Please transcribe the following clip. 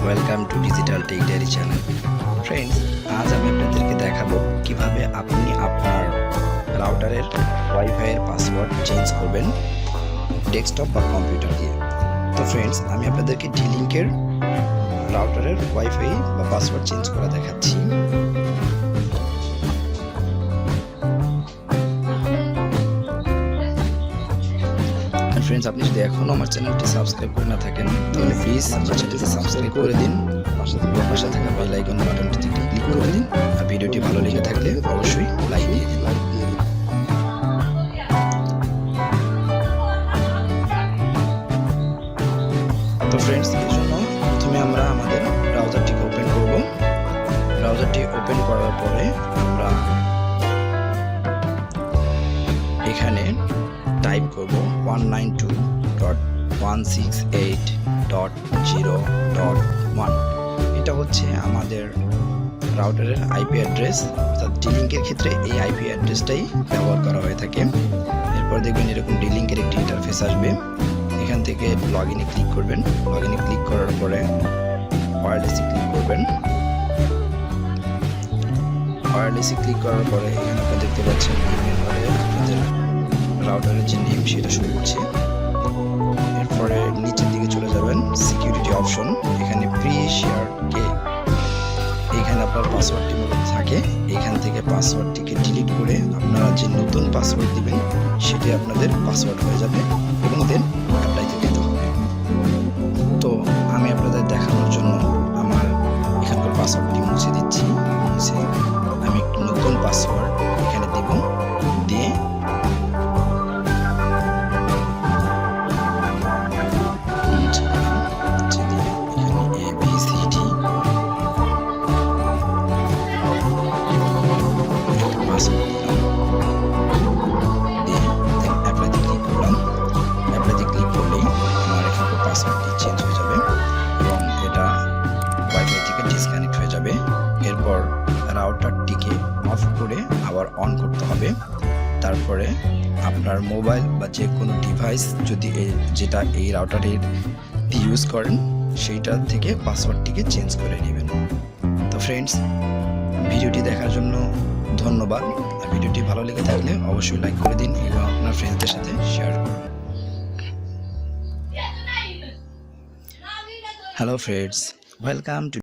Welcome to digital tech diary channel. Friends, আজ আমি আপনাদেরকে দেখাবো কিভাবে আপনি আপনার রাউটারের ওয়াইফাইয়ের পাসওয়ার্ড চেঞ্জ করবেন ডেস্কটপ বা কম্পিউটার দিয়ে। তো ফ্রেন্ডস, আমি আপনাদেরকে ডি-লিঙ্কের রাউটারের ওয়াইফাই বা পাসওয়ার্ড চেঞ্জ করা দেখাচ্ছি। ফ্রেন্ডস, আপনি যদি এখনও আমার চ্যানেলটি সাবস্ক্রাইব করে না থাকেন তাহলে প্লিজ আমার চ্যানেলটি সাবস্ক্রাইব করে দিন, পাশে থাকা বেল আইকন বাটনটিতে ক্লিক করে দিন, আর ভিডিওটি ভালো লেগে থাকলে অবশ্যই লাইক দিয়ে দিন। তো ফ্রেন্ডস, এই জন্য প্রথমে আমরা আমাদের ব্রাউজারটিকে ওপেন করব। ব্রাউজারটি ওপেন করার পরে আমরা এখানে টাইপ করব 192.168.0.1। এটা হচ্ছে আমাদের রাউটারের আইপি অ্যাড্রেস, অর্থাৎ ডি-লিঙ্কের ক্ষেত্রে এই আইপি অ্যাড্রেসটাই ব্যবহার করা হয়ে থাকে। এরপর দেখবেন এরকম ডি-লিঙ্কের একটি ইন্টারফেস আসবে। এখান থেকে লগইনে ক্লিক করবেন। লগইনে ক্লিক করার পরে ওয়্যারলেসে ক্লিক করবেন। ওয়্যারলেসে ক্লিক করার পরে এখানে আপনারা দেখতে পাচ্ছেন আপনাদের রাউটারের যে নেম সেটা শুরু করছে। এরপরে নিচের দিকে চলে যাবেন, সিকিউরিটি অপশন, এখানে প্রি শেয়ারকে এখানে আপনার পাসওয়ার্ডটি মূলত থাকে। এখান থেকে পাসওয়ার্ডটিকে ডিলিট করে আপনারা যে নতুন পাসওয়ার্ড দিবেন সেটি আপনাদের পাসওয়ার্ড হয়ে যাবে এবং দেন অ্যাপ্লাইতে দিতে হবে। তো আমি আপনাদের দেখানোর জন্য আমার এখানকার পাসওয়ার্ডটি মুছে দিচ্ছি। আমি একটু নতুন পাসওয়ার্ড এখানে দিব, দিয়ে পাসওয়ার্ডটি চেঞ্জ হয়ে যাবে এবং এটা ওয়াইফাই থেকে ডিসকানেক্ট হয়ে যাবে। এরপর রাউটারটিকে অফ করে আবার অন করতে হবে। তারপরে আপনার মোবাইল বা যে কোনো ডিভাইস যদি যেটা এই রাউটারের ইউজ করেন সেইটা থেকে পাসওয়ার্ডটিকে চেঞ্জ করে নেবেন। তো ফ্রেন্ডস, ভিডিওটি দেখার জন্য ধন্যবাদ। আর ভিডিওটি ভালো লেগে থাকলে অবশ্যই লাইক করে দিন এবং আপনার ফ্রেন্ডসদের সাথে শেয়ার করুন। Hello friends, welcome to